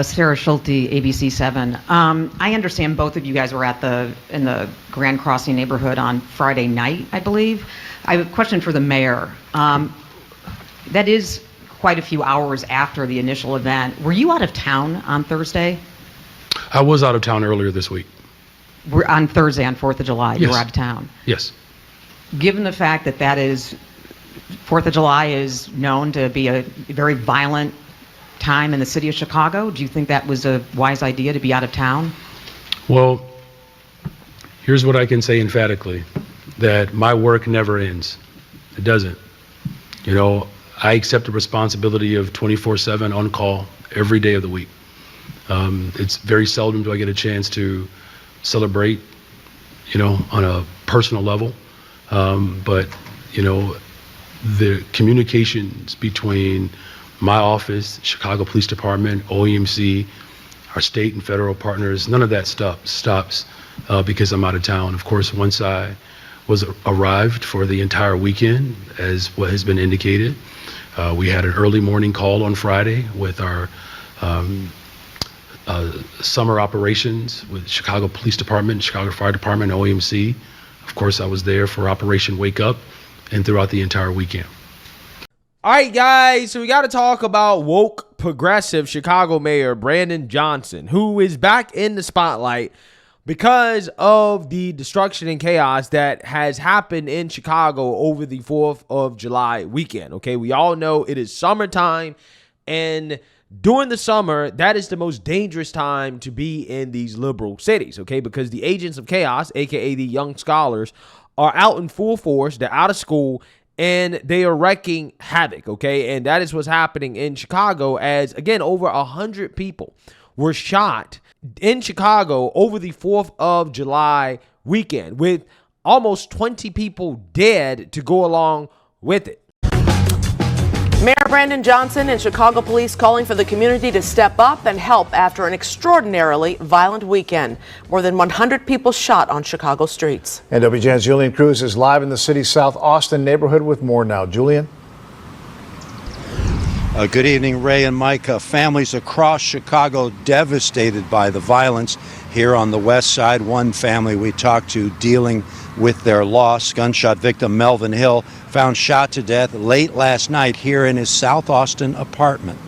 Sarah Schulte, ABC7. I understand both of you guys were in the Grand Crossing neighborhood on Friday night, I believe. I have a question for the mayor. That is quite a few hours after the initial event. Were you out of town on Thursday? I was out of town earlier this week. On Thursday, on 4th of July, you were out of town? Yes. Given the fact that 4th of July is known to be a very violent time in the city of Chicago, do you think that was a wise idea to be out of town? Well, here's what I can say emphatically, that my work never ends. It doesn't. You know, I accept the responsibility of 24/7 on call every day of the week. It's very seldom do I get a chance to celebrate, you know, on a personal level. But, you know, the communications between my office, Chicago Police Department, OEMC, our state and federal partners, none of that stops because I'm out of town. Of course, once I was arrived for the entire weekend, as what has been indicated, we had an early morning call on Friday with our summer operations with Chicago Police Department, Chicago Fire Department, OEMC. Of course, I was there for Operation Wake Up and throughout the entire weekend. All right, guys, so we got to talk about woke progressive Chicago Mayor Brandon Johnson, who is back in the spotlight because of the destruction and chaos that has happened in Chicago over the 4th of July weekend. Okay, we all know it is summertime, and during the summer, that is the most dangerous time to be in these liberal cities, okay, because the agents of chaos, aka the young scholars, are out in full force. They're out of school, and they are wreaking havoc, okay? And that is what's happening in Chicago as, again, over 100 people were shot in Chicago over the 4th of July weekend, with almost 20 people dead to go along with it. Mayor Brandon Johnson and Chicago police calling for the community to step up and help after an extraordinarily violent weekend. More than 100 people shot on Chicago streets. And WGN's Julian Cruz is live in the city's South Austin neighborhood with more now. Julian? Good evening, Ray and Mike. Families across Chicago devastated by the violence. Here on the west side, one family we talked to dealing with their loss. Gunshot victim Melvin Hill found shot to death late last night here in his South Austin apartment.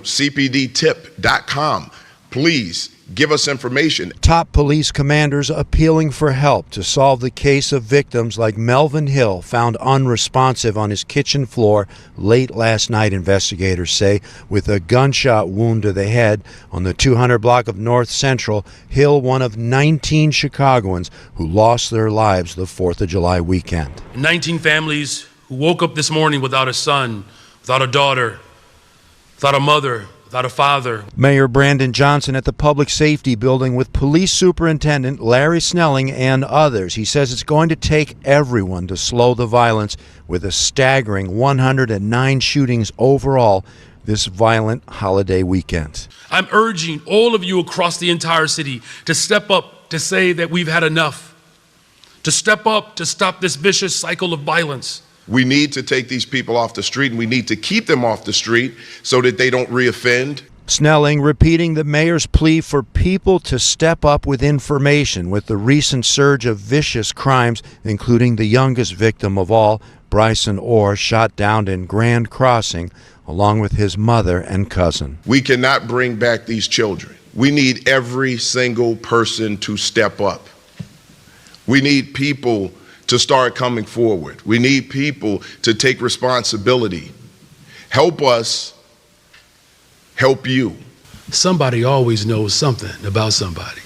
CPDtip.com. Please give us information. Top police commanders appealing for help to solve the case of victims like Melvin Hill, found unresponsive on his kitchen floor late last night, investigators say, with a gunshot wound to the head on the 200 block of North Central. Hill, one of 19 Chicagoans who lost their lives the 4th of July weekend. 19 families who woke up this morning without a son, without a daughter, without a mother, without a father. Mayor Brandon Johnson at the Public Safety Building with Police Superintendent Larry Snelling and others. He says it's going to take everyone to slow the violence, with a staggering 109 shootings overall this violent holiday weekend. I'm urging all of you across the entire city to step up to say that we've had enough, to step up to stop this vicious cycle of violence. We need to take these people off the street, and we need to keep them off the street so that they don't reoffend. Snelling repeating the mayor's plea for people to step up with information with the recent surge of vicious crimes, including the youngest victim of all, Bryson Orr, shot down in Grand Crossing along with his mother and cousin. We cannot bring back these children. We need every single person to step up. We need people to start coming forward. We need people to take responsibility. Help us help you. Somebody always knows something about somebody.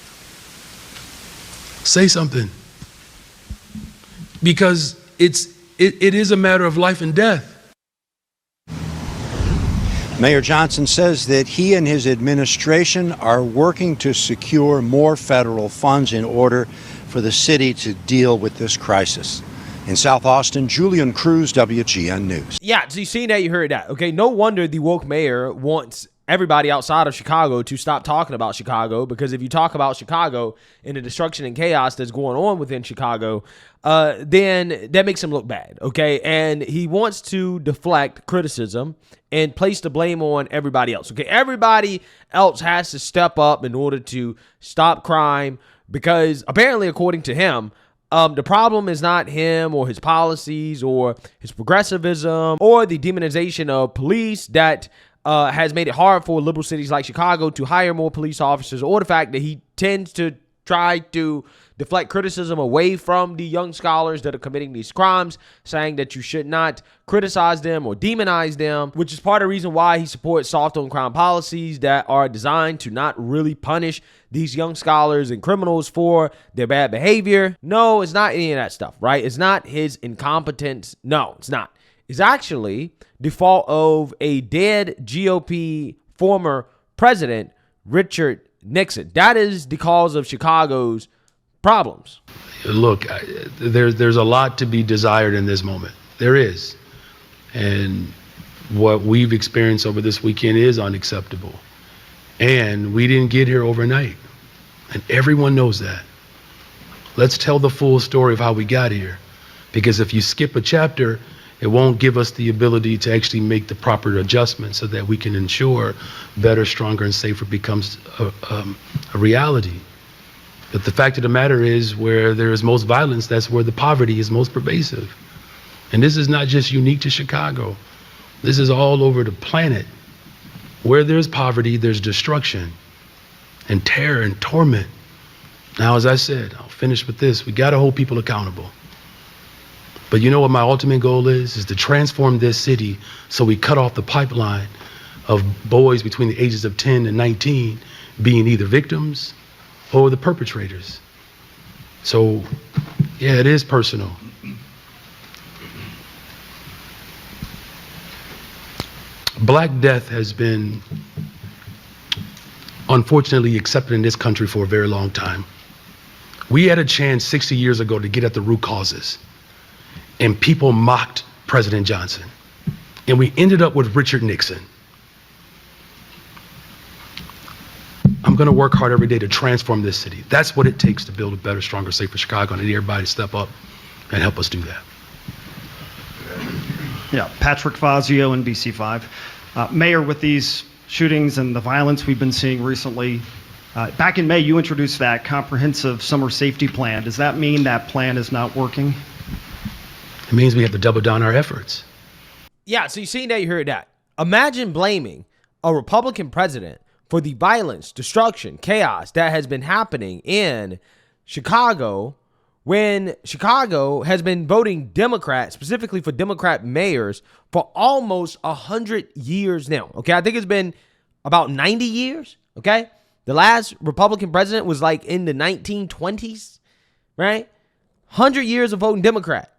Say something. Because it is a matter of life and death. Mayor Johnson says that he and his administration are working to secure more federal funds in order for the city to deal with this crisis. In South Austin, Julian Cruz, WGN News. Yeah, so you seen that, you heard that. Okay, no wonder the woke mayor wants everybody outside of Chicago to stop talking about Chicago, because if you talk about Chicago and the destruction and chaos that's going on within Chicago, then that makes him look bad, okay? And he wants to deflect criticism and place the blame on everybody else, okay? Everybody else has to step up in order to stop crime, because apparently, according to him, the problem is not him or his policies or his progressivism or the demonization of police that has made it hard for liberal cities like Chicago to hire more police officers, or the fact that he tends to try to deflect criticism away from the young scholars that are committing these crimes, saying that you should not criticize them or demonize them, which is part of the reason why he supports soft on crime policies that are designed to not really punish these young scholars and criminals for their bad behavior. No, it's not any of that stuff, right? It's not his incompetence. No, it's not. It's actually the fault of a dead GOP former president, Richard Nixon. That is the cause of Chicago's problems. Look, there's a lot to be desired in this moment. There is. And what we've experienced over this weekend is unacceptable. And we didn't get here overnight. And everyone knows that. Let's tell the full story of how we got here. Because if you skip a chapter, it won't give us the ability to actually make the proper adjustments so that we can ensure better, stronger, and safer becomes a reality. But the fact of the matter is, where there is most violence, that's where the poverty is most pervasive. And this is not just unique to Chicago. This is all over the planet. Where there's poverty, there's destruction and terror and torment. Now, as I said, I'll finish with this. We got to hold people accountable. But you know what my ultimate goal is to transform this city so we cut off the pipeline of boys between the ages of 10 and 19 being either victims or the perpetrators. So, yeah, it is personal. Black death has been unfortunately accepted in this country for a very long time. We had a chance 60 years ago to get at the root causes, and people mocked President Johnson. And we ended up with Richard Nixon. I'm going to work hard every day to transform this city. That's what it takes to build a better, stronger, safer Chicago. And I need everybody to step up and help us do that. Yeah, Patrick Fazio, NBC5. Mayor, with these shootings and the violence we've been seeing recently, back in May, you introduced that comprehensive summer safety plan. Does that mean that plan is not working? It means we have to double down our efforts. Yeah, so you see that, you heard that. Imagine blaming a Republican president for the violence, destruction, chaos that has been happening in Chicago when Chicago has been voting Democrat, specifically for Democrat mayors, for almost 100 years now. Okay, I think it's been about 90 years. Okay, the last Republican president was like in the 1920s, right? 100 years of voting Democrat.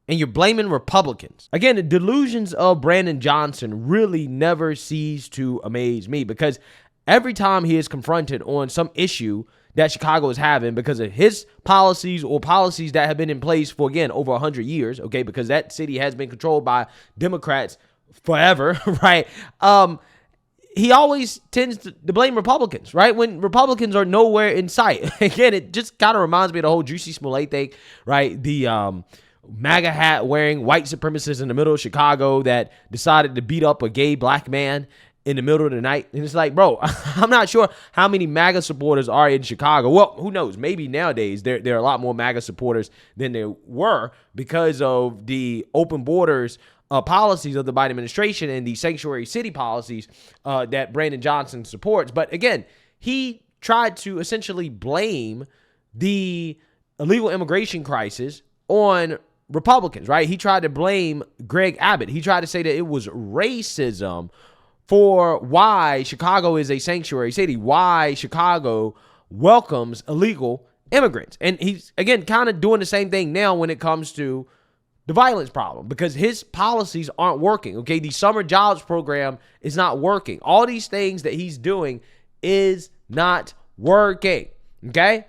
And you're blaming Republicans. Again, the delusions of Brandon Johnson really never cease to amaze me, because every time he is confronted on some issue that Chicago is having because of his policies or policies that have been in place for, again, over 100 years, okay, because that city has been controlled by Democrats forever, right? He always tends to blame Republicans, right? When Republicans are nowhere in sight. Again, it just kind of reminds me of the whole Juicy Smollett thing, right? The MAGA hat wearing white supremacists in the middle of Chicago that decided to beat up a gay black man in the middle of the night. And it's like, bro, I'm not sure how many MAGA supporters are in Chicago. Well, who knows? Maybe nowadays there are a lot more MAGA supporters than there were because of the open borders policies of the Biden administration and the sanctuary city policies that Brandon Johnson supports. But again, he tried to essentially blame the illegal immigration crisis on Republicans, right? He tried to blame Greg Abbott. He tried to say that it was racism for why Chicago is a sanctuary city, why Chicago welcomes illegal immigrants. And he's, again, kind of doing the same thing now when it comes to the violence problem, because his policies aren't working, okay? The summer jobs program is not working. All these things that he's doing is not working, okay?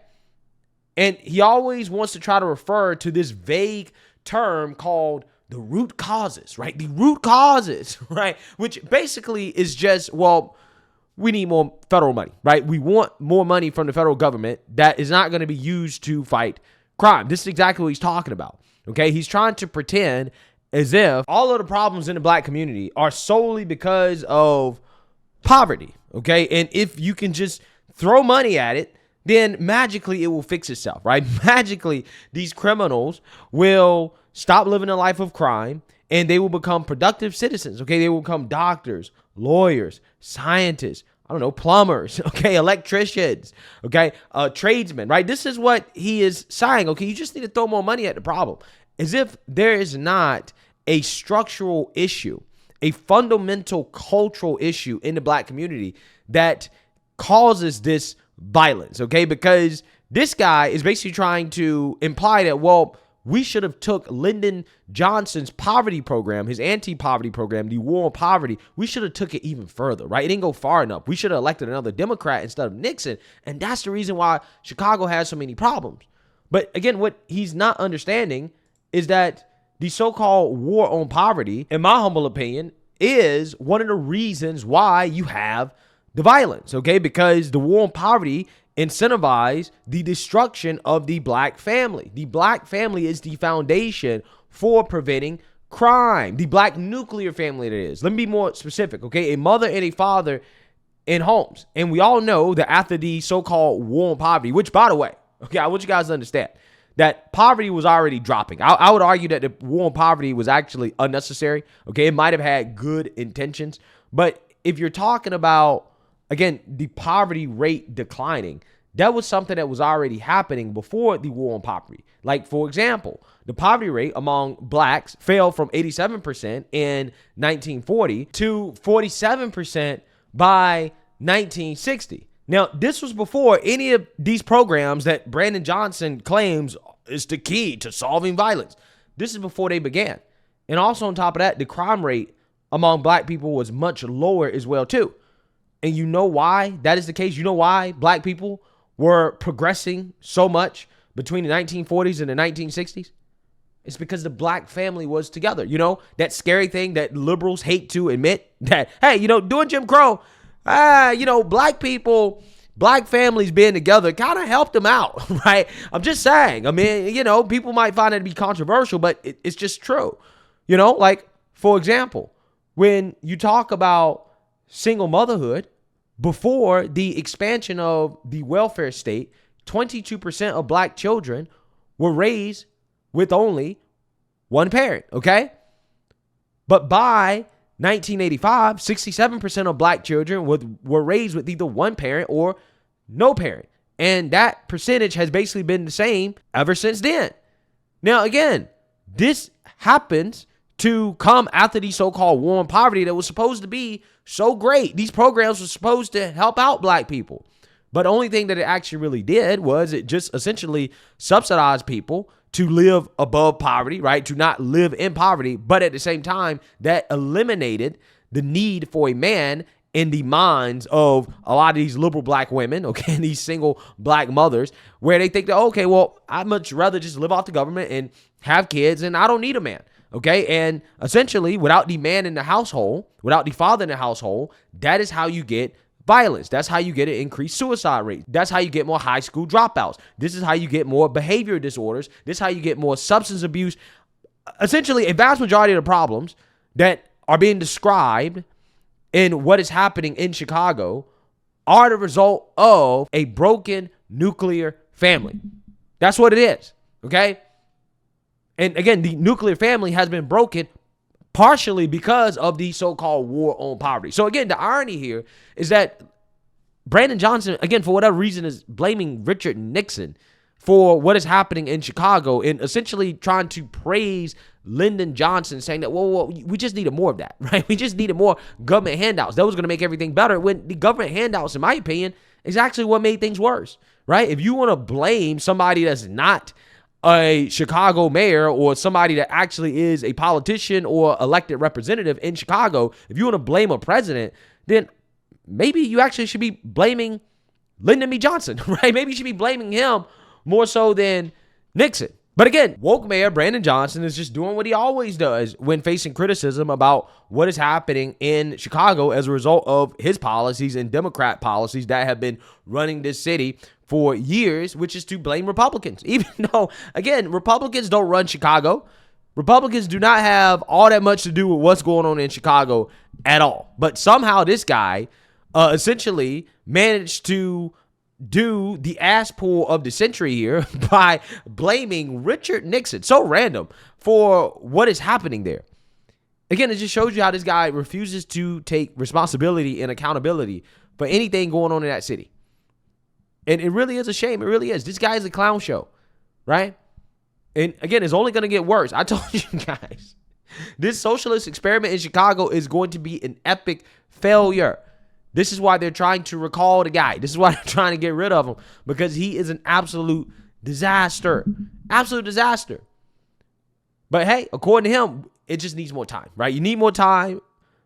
And he always wants to try to refer to this vague term called the root causes, right? The root causes, right? Which basically is just, well, we need more federal money, right? We want more money from the federal government that is not going to be used to fight crime. This is exactly what he's talking about, okay? He's trying to pretend as if all of the problems in the black community are solely because of poverty, okay? And if you can just throw money at it, then magically it will fix itself, right? Magically, these criminals will stop living a life of crime and they will become productive citizens, okay? They will become doctors, lawyers, scientists, I don't know, plumbers, okay, electricians, okay, tradesmen, right? This is what he is saying, okay? You just need to throw more money at the problem. As if there is not a structural issue, a fundamental cultural issue in the black community that causes this violence, okay? Because this guy is basically trying to imply that, well, we should have took Lyndon Johnson's poverty program, his anti-poverty program, the war on poverty. We should have took it even further, right? It didn't go far enough. We should have elected another Democrat instead of Nixon. And that's the reason why Chicago has so many problems. But again, what he's not understanding is that the so-called war on poverty, in my humble opinion, is one of the reasons why you have the violence, okay? Because the war on poverty incentivized the destruction of the black family. The black family is the foundation for preventing crime. The black nuclear family, that is. Let me be more specific, okay? A mother and a father in homes. And we all know that after the so-called war on poverty, which, by the way, okay, I want you guys to understand that poverty was already dropping. I would argue that the war on poverty was actually unnecessary, okay? It might have had good intentions. But if you're talking about, again, the poverty rate declining, that was something that was already happening before the war on poverty. Like, for example, the poverty rate among blacks fell from 87% in 1940 to 47% by 1960. Now, this was before any of these programs that Brandon Johnson claims is the key to solving violence. This is before they began. And also on top of that, the crime rate among black people was much lower as well, too. And you know why that is the case? You know why black people were progressing so much between the 1940s and the 1960s? It's because the black family was together. You know, that scary thing that liberals hate to admit that, hey, you know, during Jim Crow, you know, black people, black families being together kind of helped them out, right? I'm just saying. I mean, you know, people might find it to be controversial, but it's just true. You know, like, for example, when you talk about single motherhood, before the expansion of the welfare state, 22% of black children were raised with only one parent, okay? But by 1985, 67% of black children were raised with either one parent or no parent. And that percentage has basically been the same ever since then. Now, again, this happens to come after the so-called war on poverty that was supposed to be so great. These programs were supposed to help out black people. But the only thing that it actually really did was it just essentially subsidized people to live above poverty, right? To not live in poverty. But at the same time, that eliminated the need for a man in the minds of a lot of these liberal black women, okay, and these single black mothers, where they think that, okay, well, I'd much rather just live off the government and have kids, and I don't need a man. Okay, and essentially, without the man in the household, without the father in the household, that is how you get violence. That's how you get an increased suicide rate. That's how you get more high school dropouts. This is how you get more behavior disorders. This is how you get more substance abuse. Essentially, a vast majority of the problems that are being described in what is happening in Chicago are the result of a broken nuclear family. That's what it is, okay? And again, the nuclear family has been broken partially because of the so-called war on poverty. So again, the irony here is that Brandon Johnson, again, for whatever reason, is blaming Richard Nixon for what is happening in Chicago and essentially trying to praise Lyndon Johnson, saying that, well, we just needed more of that, right? We just needed more government handouts. That was going to make everything better, when the government handouts, in my opinion, is actually what made things worse, right? If you want to blame somebody that's not a Chicago mayor or somebody that actually is a politician or elected representative in Chicago, if you want to blame a president, then maybe you actually should be blaming Lyndon B. Johnson, right? Maybe you should be blaming him more so than Nixon. But again, woke Mayor Brandon Johnson is just doing what he always does when facing criticism about what is happening in Chicago as a result of his policies and Democrat policies that have been running this city for years, which is to blame Republicans. Even though, again, Republicans don't run Chicago. Republicans do not have all that much to do with what's going on in Chicago at all. But somehow this guy essentially managed to do the ass pull of the century here by blaming Richard Nixon, so random, for what is happening there. Again, it just shows you how this guy refuses to take responsibility and accountability for anything going on in that city. And it really is a shame. It really is. This guy is a clown show, right? And again, it's only going to get worse. I told you guys, this socialist experiment in Chicago is going to be an epic failure. This is why they're trying to recall the guy. This is why they're trying to get rid of him, because he is an absolute disaster. Absolute disaster. But hey, according to him, it just needs more time, right? You need more time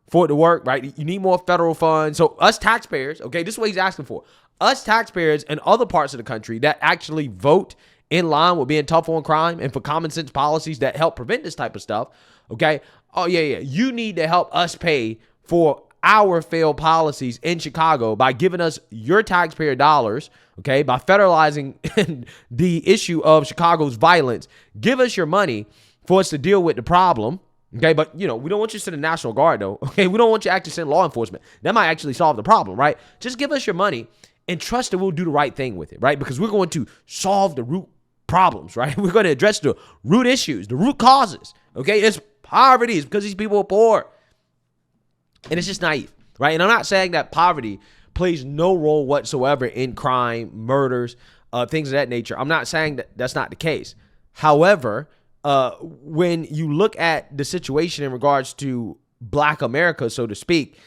for it to work, right? You need more federal funds. So us taxpayers, okay, this is what he's asking for. Us taxpayers in other parts of the country that actually vote in line with being tough on crime and for common sense policies that help prevent this type of stuff, okay? Oh, yeah. You need to help us pay for our failed policies in Chicago by giving us your taxpayer dollars, okay, by federalizing the issue of Chicago's violence. Give us your money for us to deal with the problem, okay? But, we don't want you to send the National Guard, though, okay? We don't want you to actually send law enforcement. That might actually solve the problem, right? Just give us your money and trust that we'll do the right thing with it, right? Because we're going to solve the root problems, right? We're going to address the root issues, the root causes, okay? It's poverty. It's because these people are poor. And it's just naive, right? And I'm not saying that poverty plays no role whatsoever in crime, murders, things of that nature. I'm not saying that that's not the case. However, when you look at the situation in regards to Black America, so to speak,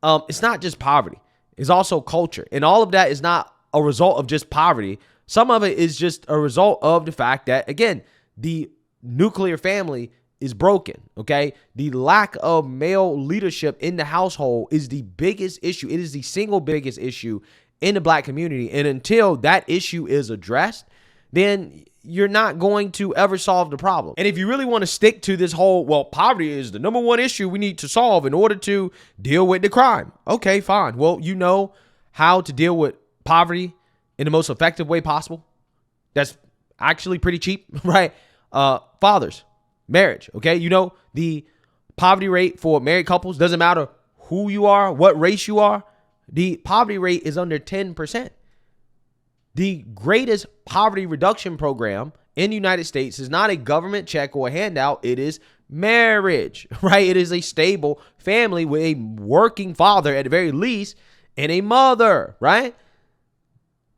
it's not just poverty. It's also culture. And all of that is not a result of just poverty. Some of it is just a result of the fact that, again, the nuclear family is broken, okay? The lack of male leadership in the household is the biggest issue. It is the single biggest issue in the Black community. And until that issue is addressed, then you're not going to ever solve the problem. And if you really want to stick to this whole, well, poverty is the number one issue we need to solve in order to deal with the crime. Okay, fine. Well, you know how to deal with poverty in the most effective way possible. That's actually pretty cheap, right? Fathers. Marriage, okay? The poverty rate for married couples, doesn't matter who you are, what race you are, the poverty rate is under 10%. The greatest poverty reduction program in the United States is not a government check or a handout. It is marriage, right? It is a stable family with a working father at the very least and a mother, right?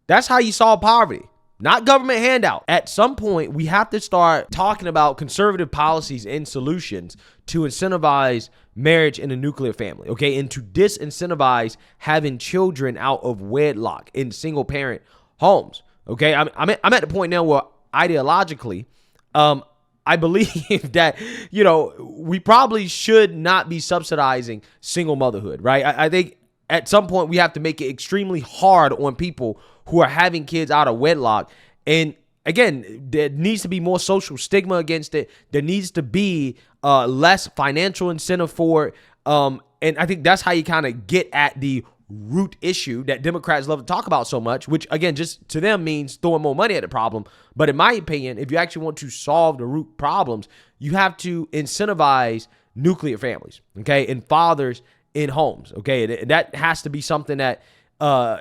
That's how you solve poverty. Not government handout. At some point, we have to start talking about conservative policies and solutions to incentivize marriage in a nuclear family, okay? And to disincentivize having children out of wedlock in single parent homes, okay? I'm at the point now where ideologically, I believe that, we probably should not be subsidizing single motherhood, right? I think at some point we have to make it extremely hard on people who are having kids out of wedlock. And again, there needs to be more social stigma against it. There needs to be less financial incentive for it. And I think that's how you kind of get at the root issue that Democrats love to talk about so much, which again, just to them means throwing more money at the problem. But in my opinion, if you actually want to solve the root problems, you have to incentivize nuclear families, okay, and fathers in homes, okay? That has to be something that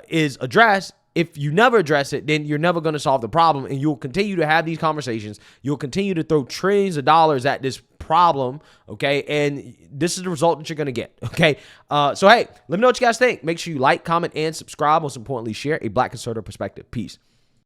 is addressed. If you never address it, then you're never going to solve the problem, and you'll continue to have these conversations. You'll continue to throw trillions of dollars at this problem, okay? And this is the result that you're going to get, okay? So, hey, let me know what you guys think. Make sure you like, comment, and subscribe. Most importantly, share a Black conservative perspective. Peace.